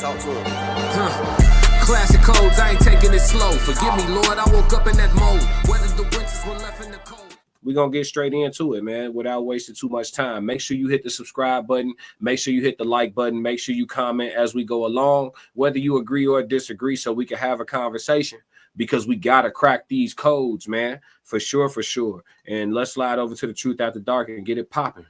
Talk to him. Classic codes, I ain't taking it slow. Forgive me, Lord, I woke up in that mode. Whether the winters were left in the cold. We're going to get straight into it, man, without wasting too much time. Make sure you hit the subscribe button. Make sure you hit the like button. Make sure you comment as we go along, whether you agree or disagree, so we can have a conversation, because we got to crack these codes, man, for sure, for sure. And let's slide over to the Truth After Dark and get it popping.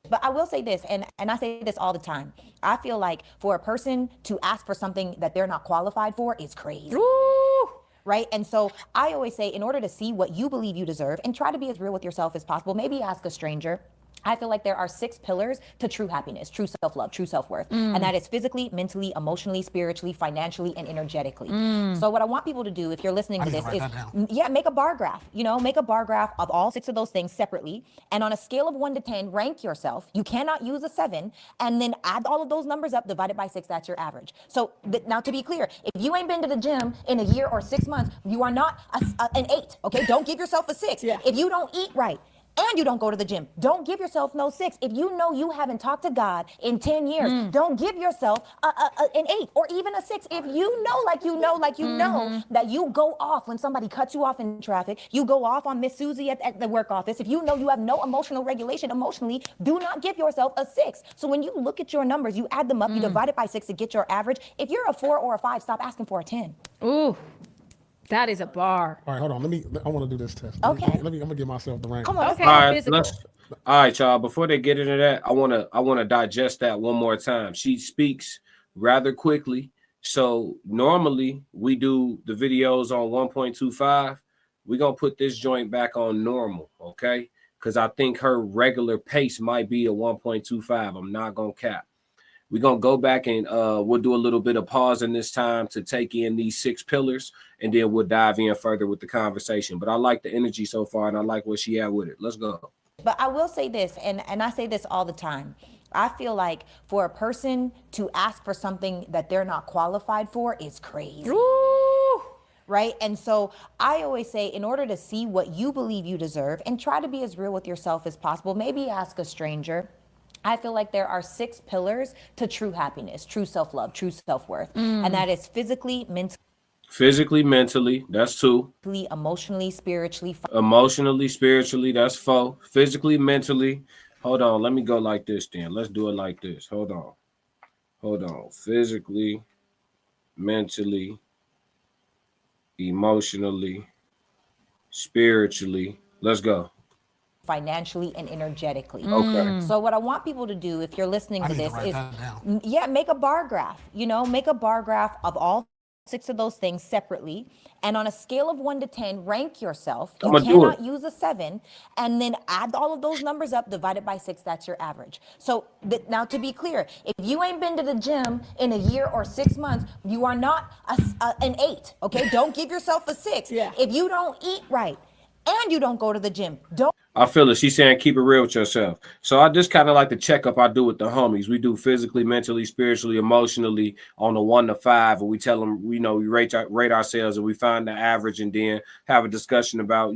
But I will say this, and I say this all the time. I feel like for a person to ask for something that they're not qualified for is crazy. Ooh. Right? And so I always say, in order to see what you believe you deserve and try to be as real with yourself as possible, maybe ask a stranger. I feel like there are 6 pillars to true happiness, true self-love, true self-worth. And that is physically, mentally, emotionally, spiritually, financially, and energetically. So what I want people to do, if you're listening to this, is make a bar graph. You know, make a bar graph of all 6 of those things separately. And on a scale of 1 to 10, rank yourself. You cannot use a 7. And then add all of those numbers up, divided by 6. That's your average. So now, to be clear, if you ain't been to the gym in a year or 6 months, you are not an 8. Okay, don't give yourself a 6. Yeah. If you don't eat right, and you don't go to the gym, don't give yourself no 6. If you know you haven't talked to God in 10 years, don't give yourself an 8 or even a 6. If you know, like you know, that you go off when somebody cuts you off in traffic, you go off on Miss Susie at the work office, if you know you have no emotional regulation emotionally, do not give yourself a 6. So when you look at your numbers, you add them up, you divide it by 6 to get your average. If you're a 4 or a 5, stop asking for a 10. Ooh. That is a bar. All right, hold on. I want to do this test. Okay. I'm gonna give myself the rank. Come on. Okay. All right, y'all. Before they get into that, I wanna digest that one more time. She speaks rather quickly. So normally we do the videos on 1.25. We're gonna put this joint back on normal, okay? Because I think her regular pace might be a 1.25. I'm not gonna cap. We're going to go back and we'll do a little bit of pausing this time to take in these 6 pillars, and then we'll dive in further with the conversation. But I like the energy so far, and I like where she at with it. Let's go. But I will say this, and I say this all the time. I feel like for a person to ask for something that they're not qualified for is crazy. Ooh. Right? And so I always say, in order to see what you believe you deserve and try to be as real with yourself as possible, maybe ask a stranger. I feel like there are 6 pillars to true happiness, true self-love, true self-worth. And that is physically, mentally, that's 2. Emotionally, spiritually. Emotionally, spiritually, that's 4. Physically, mentally. Hold on, let me go like this then. Let's do it like this. Hold on. Physically, mentally, emotionally, spiritually. Let's go. Financially and energetically. Okay. So what I want people to do, if you're listening to this, is make a bar graph. You know, make a bar graph of all 6 of those things separately, and on a scale of 1 to 10, rank yourself. You cannot use a 7, and then add all of those numbers up, divided by 6. That's your average. So now, to be clear, if you ain't been to the gym in a year or 6 months, you are not an 8. Okay, don't give yourself a 6. Yeah. If you don't eat right and you don't go to the gym, don't. I feel it. She's saying keep it real with yourself. So I just kind of like the checkup I do with the homies. We do physically, mentally, spiritually, emotionally on a 1 to 5, and we tell them, we rate ourselves, and we find the average, and then have a discussion about,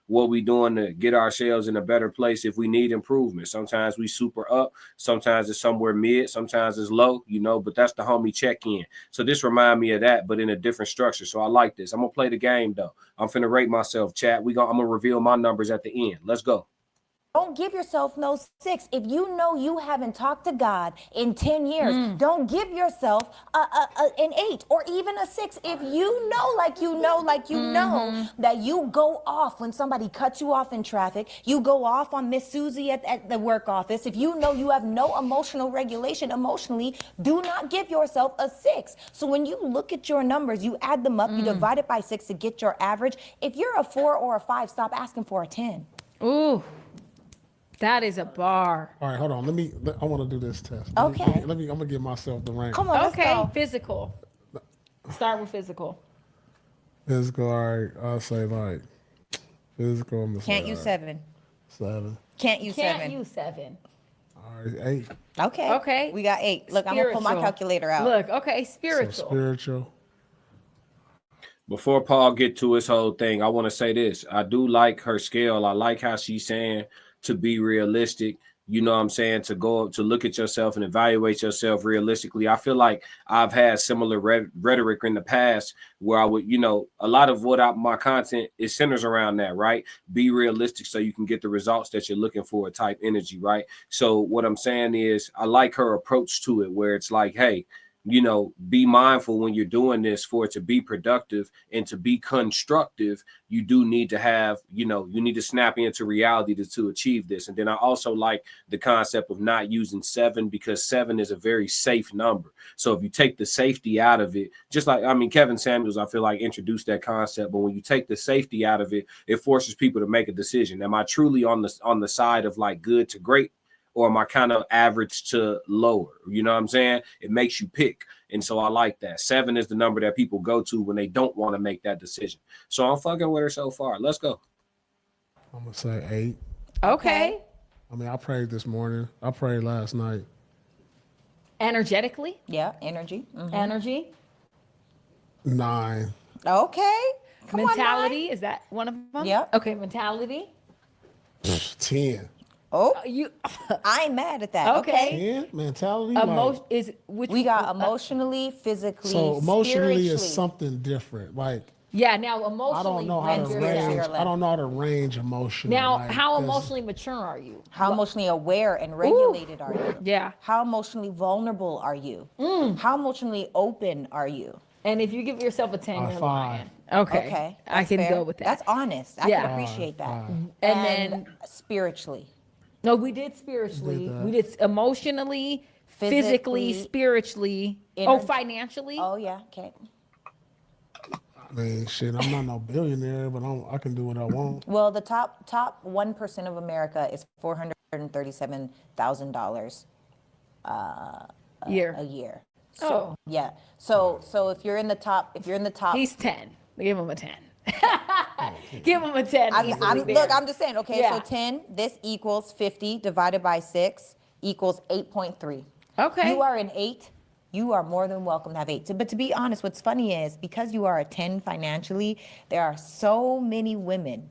what we doing to get ourselves in a better place if we need improvement. Sometimes we super up, sometimes it's somewhere mid, sometimes it's low, but that's the homie check-in. So this remind me of that, but in a different structure. So I like this. I'm gonna play the game though. I'm finna rate myself, chat. I'm gonna reveal my numbers at the end. Let's go. Don't give yourself no 6. If you know you haven't talked to God in 10 years, don't give yourself an 8 or even a 6. If you know, like you know, that you go off when somebody cuts you off in traffic, you go off on Miss Susie at the work office, if you know you have no emotional regulation emotionally, do not give yourself a 6. So when you look at your numbers, you add them up, you divide it by 6 to get your average. If you're a 4 or a 5, stop asking for a 10. Ooh. That is a bar. All right, hold on. I want to do this test. Okay. I'm gonna give myself the rank. Come on, let's go. Physical. Start with physical. Physical, all right. I'll say like physical. Can't use 7. 7. Can't use 7. Can't use 7. All right, 8. Okay. We got 8. Look, I'm gonna pull my calculator out. Look, okay, spiritual. So spiritual. Before Paul get to his whole thing, I want to say this. I do like her scale. I like how she's saying to be realistic. you know what I'm saying, to go to look at yourself and evaluate yourself realistically. I feel like I've had similar rhetoric in the past where I would, you know, a lot of my content is centers around that, right? Be realistic so you can get the results that you're looking for type energy, right? So what I'm saying is I like her approach to it where it's like, hey, you know, be mindful when you're doing this for it to be productive and to be constructive. You do need to have, you know, you need to snap into reality to achieve this. And then I also like the concept of not using 7 because 7 is a very safe number. So if you take the safety out of it, just like, I mean, Kevin Samuels, I feel like introduced that concept, but when you take the safety out of it, it forces people to make a decision. Am I truly on the side of like good to great? Or am I kind of average to lower? You know what I'm saying? It makes you pick. And so I like that. 7 is the number that people go to when they don't want to make that decision. So I'm fucking with her so far. Let's go. I'm gonna say 8. Okay. I mean, I prayed this morning. I prayed last night. Energetically? Yeah, energy. Mhm. Energy? 9. Okay. Come on, Mentality? Is that one of them? Yeah. Okay, mentality. 10. Oh, You I ain't mad at that. Okay. 10 mentality. emotion is which We got emotionally, physically, So emotionally spiritually. is something different. Like yeah, now emotionally I don't know how to range range. yourself. I don't know how to range emotion. Now, like, how 'cause emotionally mature are you? How emotionally aware and regulated are you? Yeah. How emotionally vulnerable are you? How emotionally open are you? And if you give yourself a 10, you're 5. lying. Okay. Okay. I that's can fair. go with that. That's honest. I Yeah. can appreciate that. 5. And then spiritually. no, we did spiritually. Did that. We did emotionally, physically, Physically, spiritually. energy- Financially. Oh yeah, okay. I mean, shit. I'm not no billionaire, but I can do what I want. Well, the top 1% of America is $437,000 Year. a year. Oh. Yeah. So if you're in the top, He's 10. Give him a 10. Give him a 10. easily there. look, I'm just saying. Okay, Yeah. so 10. This equals 50 divided by 6 equals 8.3. Okay. You are an 8. You are more than welcome to have 8. But to be honest, what's funny is because you are a 10 financially, there are so many women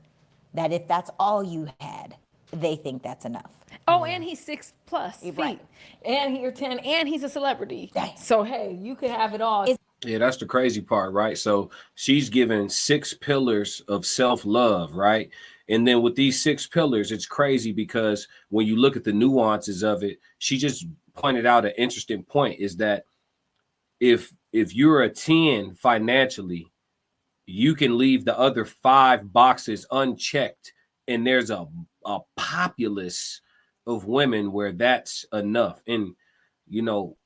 that if that's all you had, they think that's enough. Oh, and he's 6+ feet. Right. And you're 10, and he's a celebrity. Dang. So hey, you could have it all. Yeah, that's the crazy part, right? So she's given 6 pillars of self-love, right? And then with these 6 pillars, it's crazy because when you look at the nuances of it, she just pointed out an interesting point is that if you're a 10 financially, you can leave the other 5 boxes unchecked, and there's a populace of women where that's enough. And you know,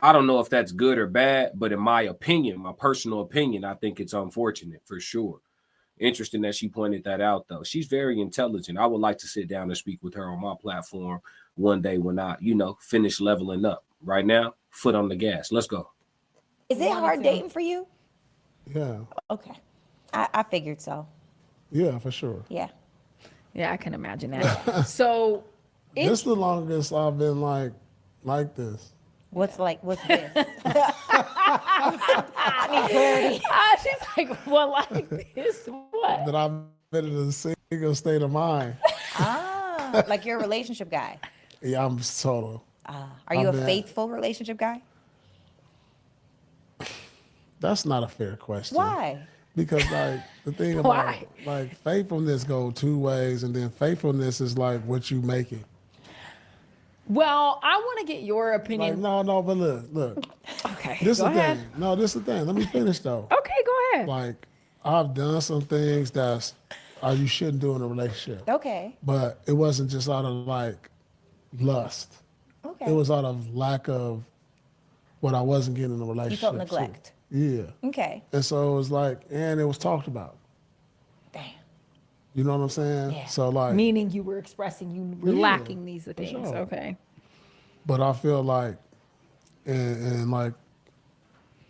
I don't know if that's good or bad, but in my opinion, my personal opinion, I think it's unfortunate for sure. Interesting that she pointed that out, though. She's very intelligent. I would like to sit down and speak with her on my platform one day when I, you know, finish leveling up. Right now, foot on the gas. Let's go. Is it hard dating for you? Yeah. Okay. I figured so. Yeah, for sure. Yeah. Yeah, I can imagine that. So This is the longest I've been like this. What's this? I need clarity. she's like, well, like this, what? That I've been in a single state of mind. Like you're a relationship guy. Yeah, I'm total. Are you I've a been- faithful relationship guy? That's not a fair question. Why? Because like the thing about like faithfulness go 2 ways, and then faithfulness is like what you make it. Well, I want to get your Like opinion. no, but look. Okay, This is go the ahead. thing. No, this is the thing. Let me finish though. Okay, go ahead. Like I've done some things that's you shouldn't do in a relationship. Okay. But it wasn't just out of like lust. Okay. It was out of lack of what I wasn't getting in a relationship. You felt too. neglect. Yeah. Okay. And so it was like, and it was talked about. Damn. You know what I'm saying? Yeah. So like, Meaning you were expressing you were Yeah, lacking these things. sure. Okay. but I feel like, and like,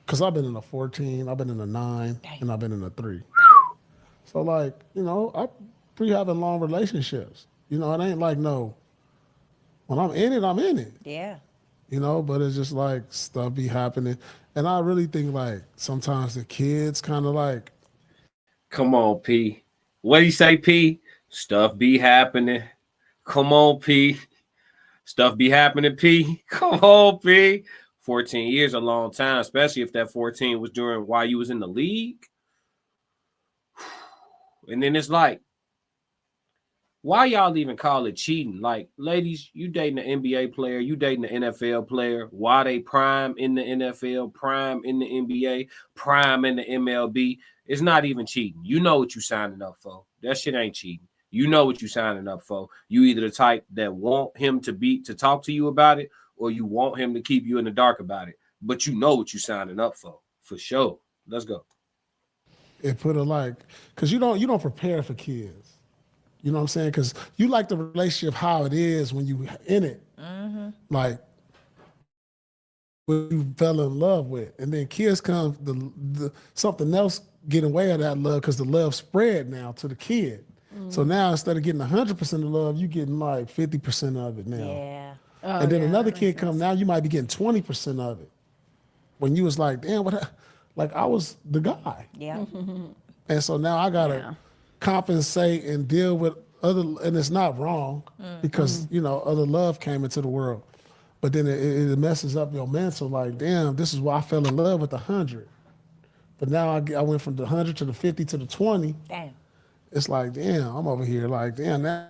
cause I've been in a 14, I've been in a 9, and I've been in a 3. So like, you know, I pre having long relationships. You know, it ain't like no. When I'm in it, I'm in it. Yeah. You know, but it's just like stuff be happening. And I really think like sometimes the kids kind of like, Come on, P. What do you say, P? Stuff be happening. Come on, P. Stuff be happening, P. Come on, P. 14 years a long time, especially if that 14 was during while you was in the league. And then it's like, why y'all even call it cheating? Like, ladies, you dating an NBA player, you dating an NFL player, why they prime in the NFL, prime in the NBA, prime in the MLB, it's not even cheating. You know what you signing up for. That shit ain't cheating. You know what you signing up for. You either the type that want him to talk to you about it, or you want him to keep you in the dark about it. But you know what you signing up for sure. Let's go. It put a like, cause you don't prepare for kids. You know what I'm saying? Because you like the relationship how it is when you in it. Like what you fell in love with. And then kids come, the something else get in way of that love because the love spread now to the kid. So now instead of getting 100% of the love, you getting like 50% of it now. Yeah. And then another kid come, now you might be getting 20% of it. When you was like, damn, like I was the guy. Yeah. And so now I gotta compensate and deal with other, and it's not wrong because other love came into the world, but then it messes up your mental. Like, damn, this is why I fell in love with the 100, but now I went from the 100 to the 50 to the 20. Damn. It's like, damn, I'm over here like, damn, now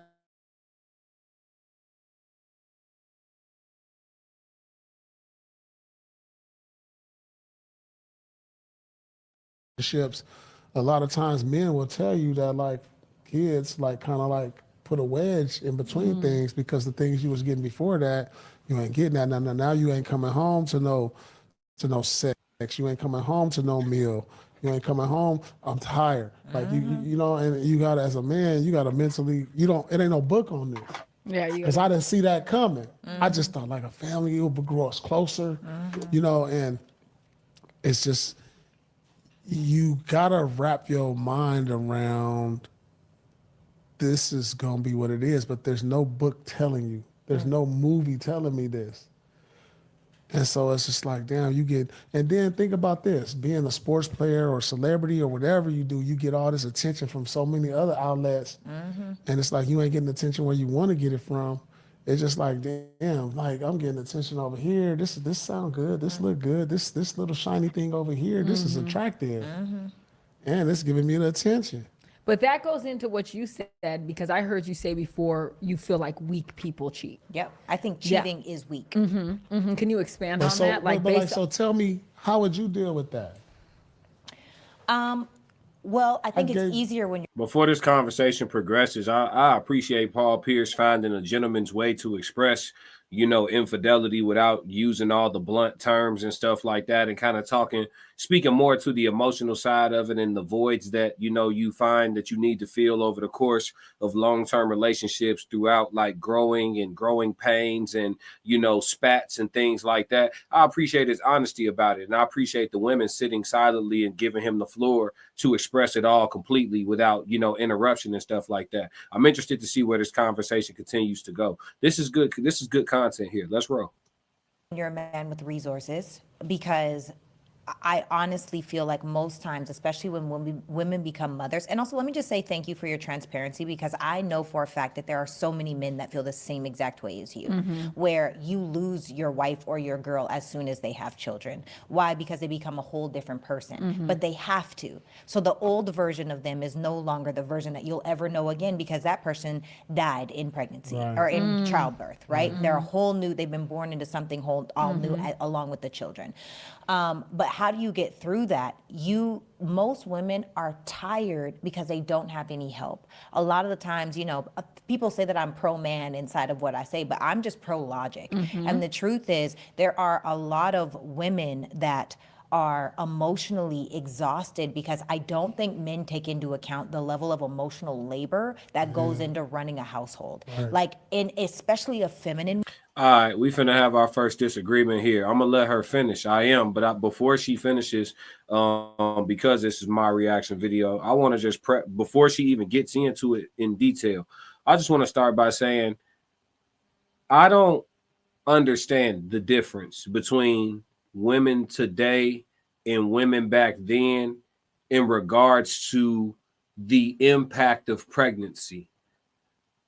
relationships. A lot of times men will tell you that like kids like kind of like put a wedge in between things because the things you was getting before that you ain't getting that. Now you ain't coming home to no sex. You ain't coming home to no meal. You ain't coming home. I'm tired. Like you know, and you got to, as a man, you got to mentally. You don't. It ain't no book on this. Yeah, Because I didn't see that coming. I just thought like a family would grow us closer, and it's just you gotta wrap your mind around this is gonna be what it is, but there's no book telling you. There's no movie telling me this. And so it's just like, damn, and then think about this, being a sports player or celebrity or whatever you do, you get all this attention from so many other outlets. And it's like, you ain't getting attention where you want to get it from. It's just like, damn, like I'm getting attention over here. This sound good. This look good. This little shiny thing over here, this is attractive. And it's giving me the attention. But that goes into what you said, because I heard you say before you feel like weak people cheat. Yep. I think cheating is weak. Can you expand on that? So tell me, how would you deal with that? Well, I think it's easier when you're Before this conversation progresses, I appreciate Paul Pierce finding a gentleman's way to express, infidelity without using all the blunt terms and stuff like that, and kind of speaking more to the emotional side of it and the voids that, you find that you need to fill over the course of long-term relationships throughout like growing pains and, spats and things like that. I appreciate his honesty about it. And I appreciate the women sitting silently and giving him the floor to express it all completely without, interruption and stuff like that. I'm interested to see where this conversation continues to go. This is good. This is good content here. Let's roll. you're a man with resources, because I honestly feel like most times, especially when women become mothers, and also let me just say thank you for your transparency, because I know for a fact that there are so many men that feel the same exact way as you, where you lose your wife or your girl as soon as they have children. Why? Because they become a whole different person, but they have to. So the old version of them is no longer the version that you'll ever know again, because that person died in pregnancy or in childbirth, right? They're a whole new, they've been born into something all new along with the children. But how do you get through that? Most women are tired because they don't have any help. A lot of the times, people say that I'm pro-man inside of what I say, but I'm just pro-logic. And the truth is, there are a lot of women that are emotionally exhausted because I don't think men take into account the level of emotional labor that goes into running a household. Like, especially a feminine. All right, we finna have our first disagreement here. I'm gonna let her finish. I am, but before she finishes, because this is my reaction video, I want to just prep before she even gets into it in detail. I just want to start by saying I don't understand the difference between women today and women back then in regards to the impact of pregnancy.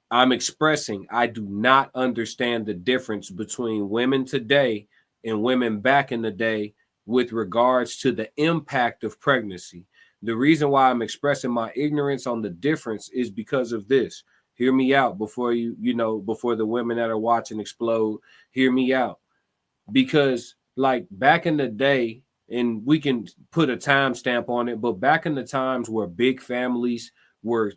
I'm expressing I do not understand the difference between women today and women back in the day with regards to the impact of pregnancy. The reason why I'm expressing my ignorance on the difference is because of this. Hear me out before before the women that are watching explode. Hear me out. Because like back in the day, and we can put a timestamp on it, but back in the times where big families were,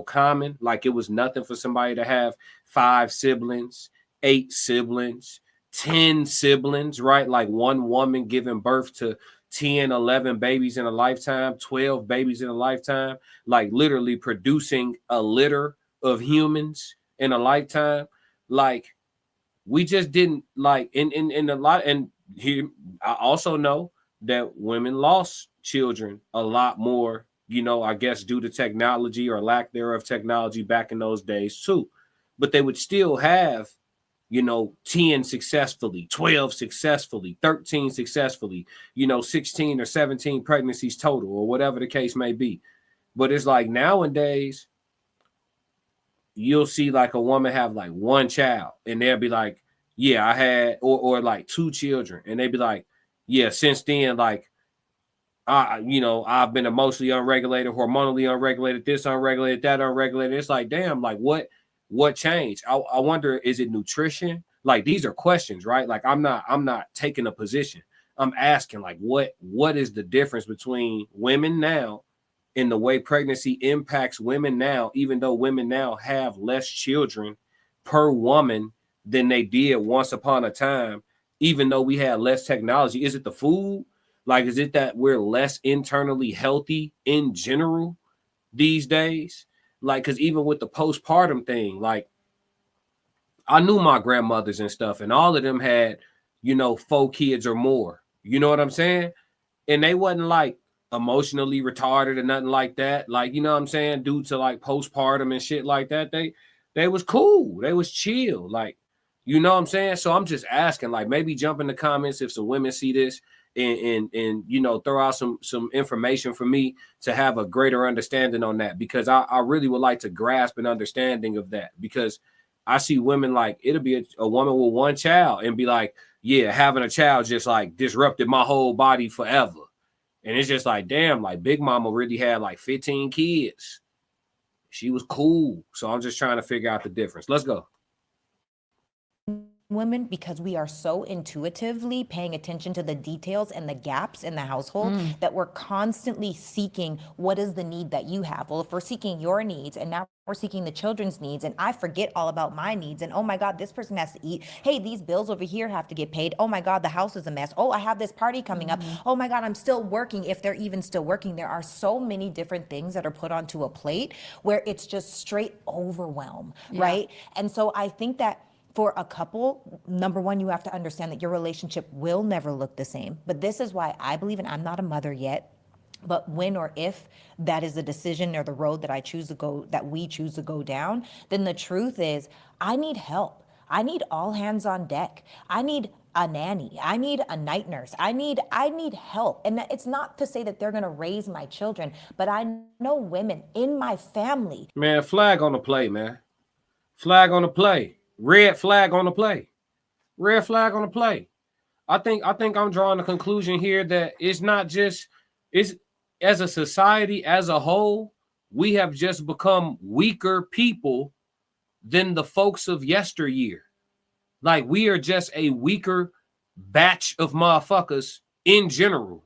common, like it was nothing for somebody to have 5 siblings, 8 siblings, 10 siblings, right? Like one woman giving birth to 10, 11 babies in a lifetime, 12 babies in a lifetime, like literally producing a litter of humans in a lifetime. Like we just didn't like in a lot. And here I also know that women lost children a lot more, I guess due to technology or lack thereof technology back in those days too. But they would still have 10 successfully, 12 successfully, 13 successfully, 16 or 17 pregnancies total, or whatever the case may be. But it's like nowadays you'll see like a woman have like one child and they'll be like, yeah, I had, or like 2 children, and they'd be like, yeah, since then, like I've been emotionally unregulated, hormonally unregulated, this unregulated, that unregulated. It's like, damn, like what changed? I wonder, is it nutrition? Like these are questions, right? Like I'm not taking a position. I'm asking like what is the difference between women now in the way pregnancy impacts women now, even though women now have less children per woman than they did once upon a time, even though we had less technology. Is it the food? Like, is it that we're less internally healthy in general these days? Like, because even with the postpartum thing, like, I knew my grandmothers and stuff, and all of them had, 4 kids or more. You know what I'm saying? And they wasn't like emotionally retarded or nothing like that. Like, you know what I'm saying? Due to like postpartum and shit like that, they was cool. They was chill. Like, you know what I'm saying? So I'm just asking, like, maybe jump in the comments if some women see this and throw out some information for me to have a greater understanding on that, because I really would like to grasp an understanding of that, because I see women like it'll be a woman with one child and be like, yeah, having a child just like disrupted my whole body forever. And it's just like, damn, like Big Mama really had like 15 kids. She was cool. So I'm just trying to figure out the difference. Let's go. Women, because we are so intuitively paying attention to the details and the gaps in the household that we're constantly seeking what is the need that you have. Well, if we're seeking your needs and now we're seeking the children's needs, and I forget all about my needs, and oh my God, this person has to eat. Hey, these bills over here have to get paid. Oh my God, the house is a mess. Oh, I have this party coming up. Oh my God, I'm still working. If they're even still working, there are so many different things that are put onto a plate where it's just straight overwhelm, right? And so I think that for a couple, number one, you have to understand that your relationship will never look the same. But this is why I believe, and I'm not a mother yet, but when or if that is the decision or the road that we choose to go down, then the truth is I need help. I need all hands on deck. I need a nanny. I need a night nurse. I need help. And it's not to say that they're going to raise my children, but I know women in my family. Man, flag on the play, man. Flag on the play. Red flag on the play. Red flag on the play. I think I'm drawing the conclusion here that it's not just it's as a society as a whole, we have just become weaker people than the folks of yesteryear. Like we are just a weaker batch of motherfuckers in general.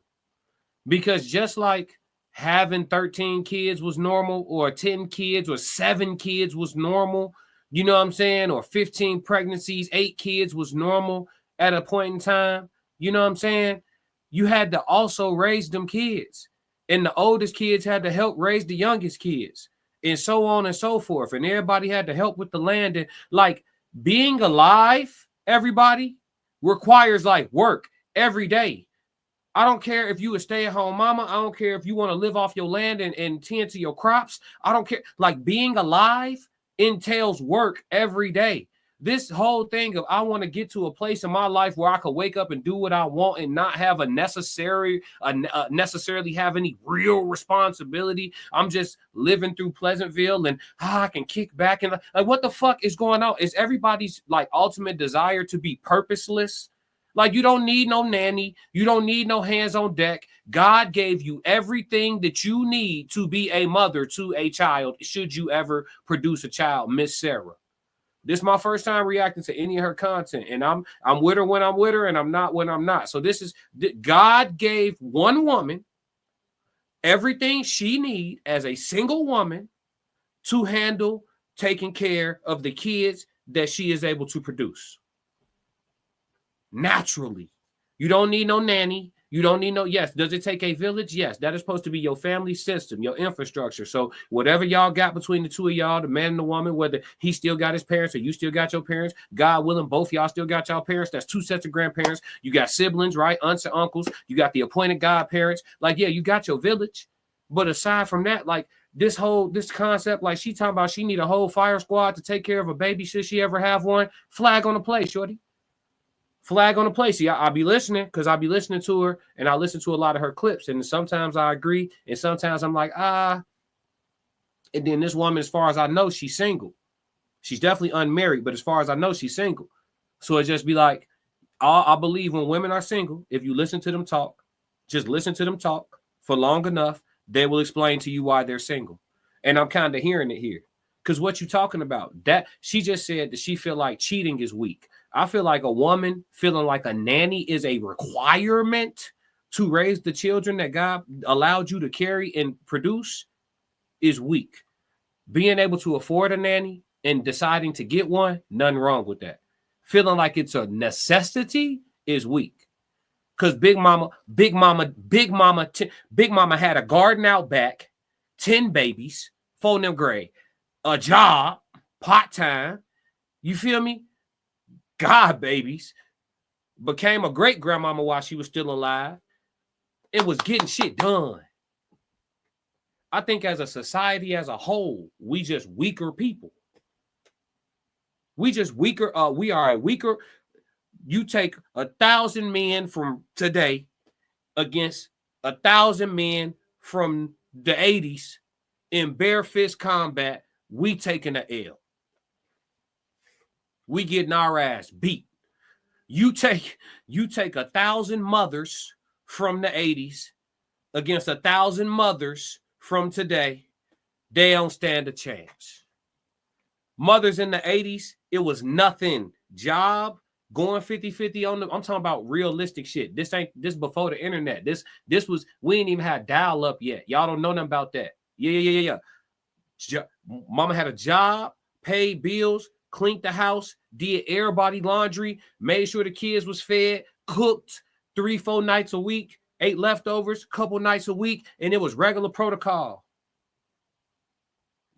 Because just like having 13 kids was normal, or 10 kids or 7 kids was normal, you know what I'm saying? Or 15 pregnancies, 8 kids was normal at a point in time. You know what I'm saying? You had to also raise them kids. And the oldest kids had to help raise the youngest kids. And so on and so forth. And everybody had to help with the land. And like being alive, everybody, requires like work every day. I don't care if you a stay-at-home mama. I don't care if you want to live off your land and tend to your crops. I don't care. Like being alive entails work every day. This whole thing of I want to get to a place in my life where I could wake up and do what I want and not have necessarily have any real responsibility. I'm just living through Pleasantville and I can kick back and like, what the fuck is going on? Is everybody's like ultimate desire to be purposeless? Like, you don't need no nanny. You don't need no hands on deck. God gave you everything that you need to be a mother to a child. Should you ever produce a child, Miss Sarah? This is my first time reacting to any of her content, and I'm with her when I'm with her, and I'm not when I'm not. So this is God gave one woman everything she needs as a single woman to handle taking care of the kids that she is able to produce naturally. You don't need no nanny. You don't need no, yes. Does it take a village? Yes. That is supposed to be your family system, your infrastructure. So whatever y'all got between the two of y'all, the man and the woman, whether he still got his parents or you still got your parents, God willing, both y'all still got y'all parents. That's two sets of grandparents. You got siblings, right? Aunts and uncles. You got the appointed godparents. Like, yeah, you got your village. But aside from that, like this concept, like she talking about she need a whole fire squad to take care of a baby. Should she ever have one? Flag on the play, shorty. Flag on the play. See, I'll be listening because I'll be listening to her and I listen to a lot of her clips. And sometimes I agree. And sometimes I'm like, And then this woman, as far as I know, she's single. She's definitely unmarried. But as far as I know, she's single. So it just be like, I believe when women are single, if you listen to them talk, just listen to them talk for long enough, they will explain to you why they're single. And I'm kind of hearing it here. Because what you talking about, that she just said that she feel like cheating is weak. I feel like a woman feeling like a nanny is a requirement to raise the children that God allowed you to carry and produce is weak. Being able to afford a nanny and deciding to get one, nothing wrong with that. Feeling like it's a necessity is weak. Because Big Mama had a garden out back, 10 babies, 4 of them gray, a job, part-time. You feel me? God babies, became a great grandmama while she was still alive. It was getting shit done. I think as a society as a whole, we just weaker people. We just weaker. We are a weaker. You take 1,000 men from today against 1,000 men from the 80s in bare fist combat. We taking a L. We getting our ass beat. You take 1,000 mothers from the 80s against 1,000 mothers from today. They don't stand a chance. Mothers in the 80s, it was nothing. Job, going 50-50 on them. I'm talking about realistic shit. This before the internet. This was, we ain't even had dial up yet. Y'all don't know nothing about that. Yeah. Mama had a job, paid bills, cleaned the house, did everybody laundry, made sure the kids was fed, cooked 3-4 nights a week, ate leftovers couple nights a week, and it was regular protocol.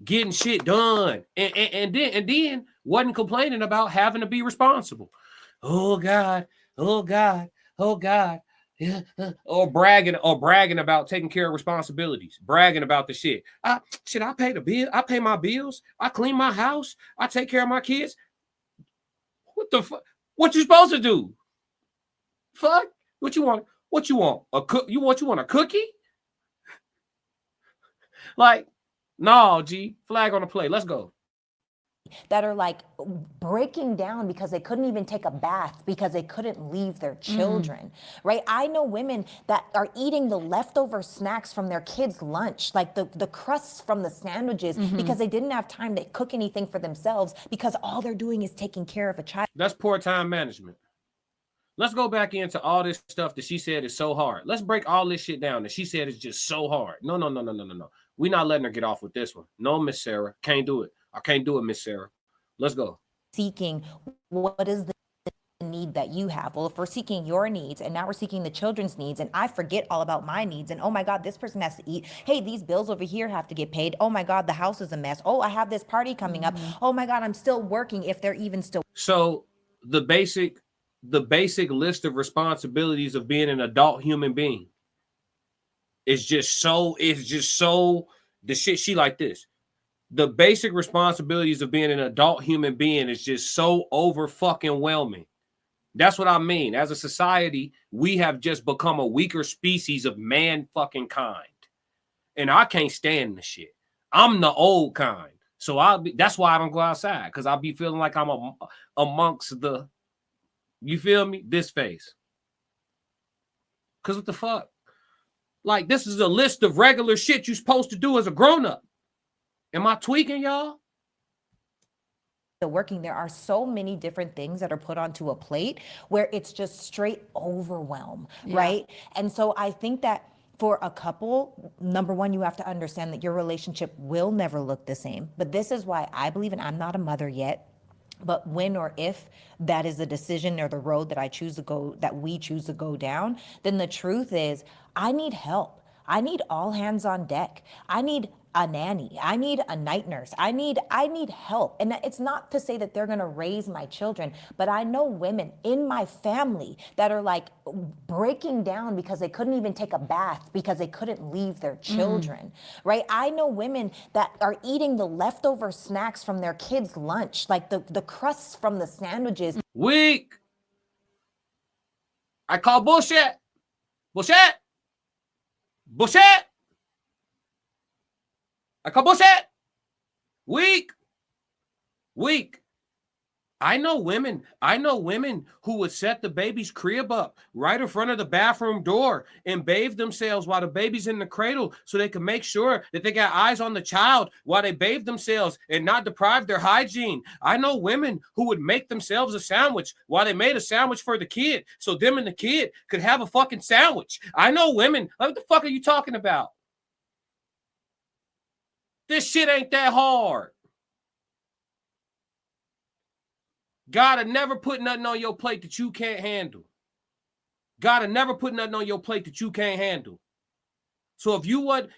Getting shit done. And then wasn't complaining about having to be responsible. Oh God. Yeah. Or bragging about taking care of responsibilities, bragging about the shit. I pay the bill, I pay my bills, I clean my house, I take care of my kids. What the fuck? What you supposed to do? Fuck? What you want? What you want? You want a cookie? Like, no, G, flag on the play. Let's go. That are like breaking down because they couldn't even take a bath because they couldn't leave their children, right? I know women that are eating the leftover snacks from their kids' lunch, like the crusts from the sandwiches, because they didn't have time to cook anything for themselves because all they're doing is taking care of a child. That's poor time management. Let's go back into all this stuff that she said is so hard. Let's break all this shit down that she said is just so hard. No. We're not letting her get off with this one. No, Miss Sarah. Can't do it. I can't do it, Miss Sarah. Let's go. Seeking what is the need that you have. Well, if we're seeking your needs and now we're seeking the children's needs and I forget all about my needs and oh my God, this person has to eat. Hey, these bills over here have to get paid. Oh my God, the house is a mess. Oh, I have this party coming up. Oh my God, I'm still working if they're even still. So the basic list of responsibilities of being an adult human being is just so the shit she like this. the basic responsibilities of being an adult human being is just so over fucking whelming. That's what I mean. As a society, we have just become a weaker species of man fucking kind. And I can't stand the shit. I'm the old kind. So that's why I don't go outside, because I'll be feeling like I'm amongst the, you feel me? This face. Because what the fuck? Like, this is a list of regular shit you're supposed to do as a grown-up. Am I tweaking, y'all? Working, there are so many different things that are put onto a plate where it's just straight overwhelm, right? And so I think that for a couple, number one, you have to understand that your relationship will never look the same. But this is why I believe, and I'm not a mother yet, but when or if that is the decision or the road that we choose to go down, then the truth is I need help. I need all hands on deck. I need a nanny. I need a night nurse. I need help. And it's not to say that they're going to raise my children, but I know women in my family that are like breaking down because they couldn't even take a bath because they couldn't leave their children, right? I know women that are eating the leftover snacks from their kids' lunch, like the crusts from the sandwiches. Weak. I call bullshit. Bullshit. Bullshit. I call bullshit. Weak. Weak. I know women who would set the baby's crib up right in front of the bathroom door and bathe themselves while the baby's in the cradle so they can make sure that they got eyes on the child while they bathe themselves and not deprive their hygiene. I know women who would make themselves a sandwich while they made a sandwich for the kid so them and the kid could have a fucking sandwich. I know women, what the fuck are you talking about? This shit ain't that hard. Gotta never put nothing on your plate that you can't handle. Gotta never put nothing on your plate that you can't handle. So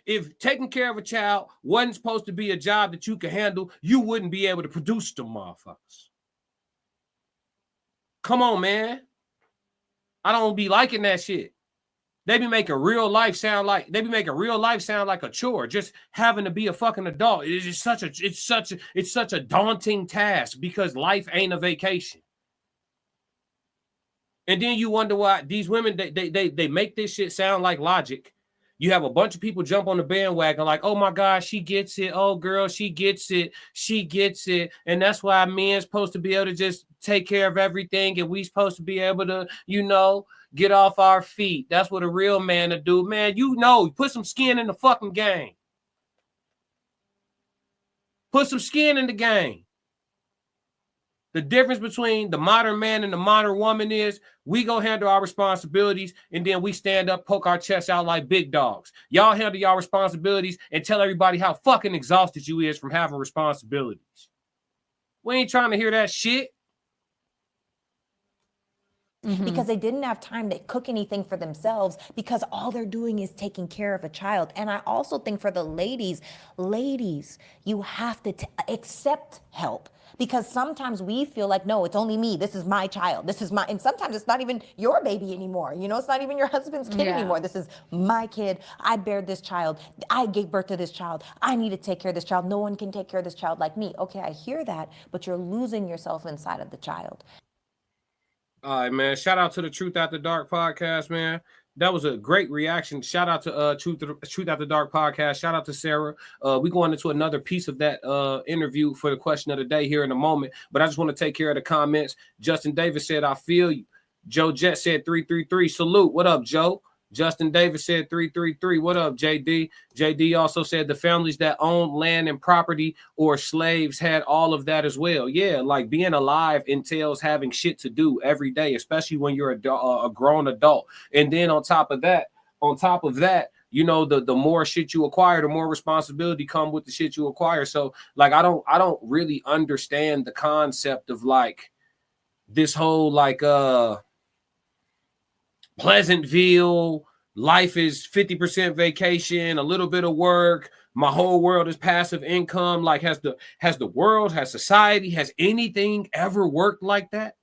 if taking care of a child wasn't supposed to be a job that you could handle, you wouldn't be able to produce them motherfuckers. Come on, man. I don't be liking that shit. They be making real life sound like a chore. Just having to be a fucking adult. It's such a daunting task because life ain't a vacation. And then you wonder why these women they make this shit sound like logic. You have a bunch of people jump on the bandwagon like, oh my God, she gets it. Oh girl, she gets it. She gets it. And that's why men's supposed to be able to just take care of everything. And we supposed to be able to, get off our feet. That's what a real man to do. Man, put some skin in the fucking game. Put some skin in the game. The difference between the modern man and the modern woman is we go handle our responsibilities and then we stand up, poke our chests out like big dogs. Y'all handle y'all responsibilities and tell everybody how fucking exhausted you is from having responsibilities. We ain't trying to hear that shit. Because they didn't have time to cook anything for themselves because all they're doing is taking care of a child. And I also think for the ladies, you have to accept help. Because sometimes we feel like, no, it's only me. This is my child. And sometimes it's not even your baby anymore. It's not even your husband's kid anymore. This is my kid. I bear this child. I gave birth to this child. I need to take care of this child. No one can take care of this child like me. Okay, I hear that, but you're losing yourself inside of the child. All right, man. Shout out to the Truth After Dark podcast, man. That was a great reaction. Shout out to Truth After Dark podcast. Shout out to Sarah. We're going into another piece of that interview for the question of the day here in a moment. But I just want to take care of the comments. Justin Davis said, I feel you. Joe Jet said 333. Salute. What up, Joe? Justin Davis said 333. What up, JD? JD also said the families that owned land and property or slaves had all of that as well. Yeah, like being alive entails having shit to do every day, especially when you're a grown adult. And then on top of that, the more shit you acquire, the more responsibility come with the shit you acquire. So like, I don't really understand the concept of like this whole like, Pleasantville, life is 50% vacation, a little bit of work. My whole world is passive income. Like, has the world, has society, has anything ever worked like that?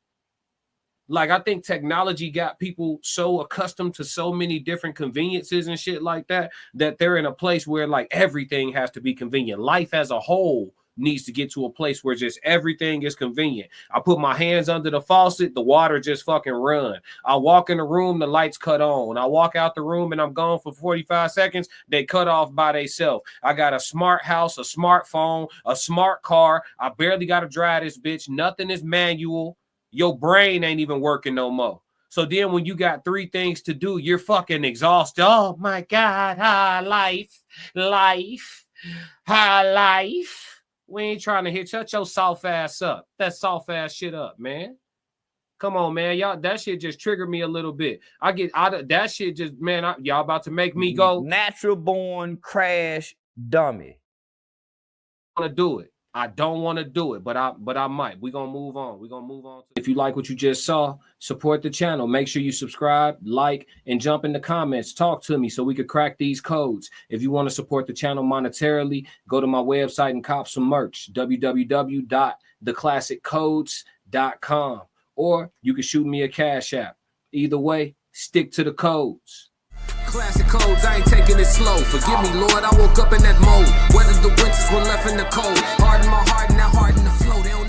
Like, I think technology got people so accustomed to so many different conveniences and shit like that, that they're in a place where like everything has to be convenient. Life as a whole needs to get to a place where just everything is convenient. I put my hands under the faucet, the water just fucking run. I walk in the room, the lights cut on. I walk out the room and I'm gone for 45 seconds. They cut off by themselves. I got a smart house, a smartphone, a smart car. I barely got to drive this bitch. Nothing is manual. Your brain ain't even working no more. So then when you got 3 things to do, you're fucking exhausted. Oh my God, high life. We ain't trying to hit shut your soft ass up. That soft ass shit up, man. Come on, man. Y'all, that shit just triggered me a little bit. I get out of that shit just, man, y'all about to make me go. Natural born crash dummy. I want to do it. I don't want to do it, but I might. We're going to move on. If you like what you just saw, support the channel. Make sure you subscribe, like, and jump in the comments. Talk to me so we could crack these codes. If you want to support the channel monetarily, go to my website and cop some merch, www.theclassiccodes.com. Or you can shoot me a Cash App. Either way, stick to the codes. Classic codes, I ain't taking it slow. Forgive me, Lord, I woke up in that mode. Weathered the winters when left in the cold. Harden my heart and now harden the flow. They don't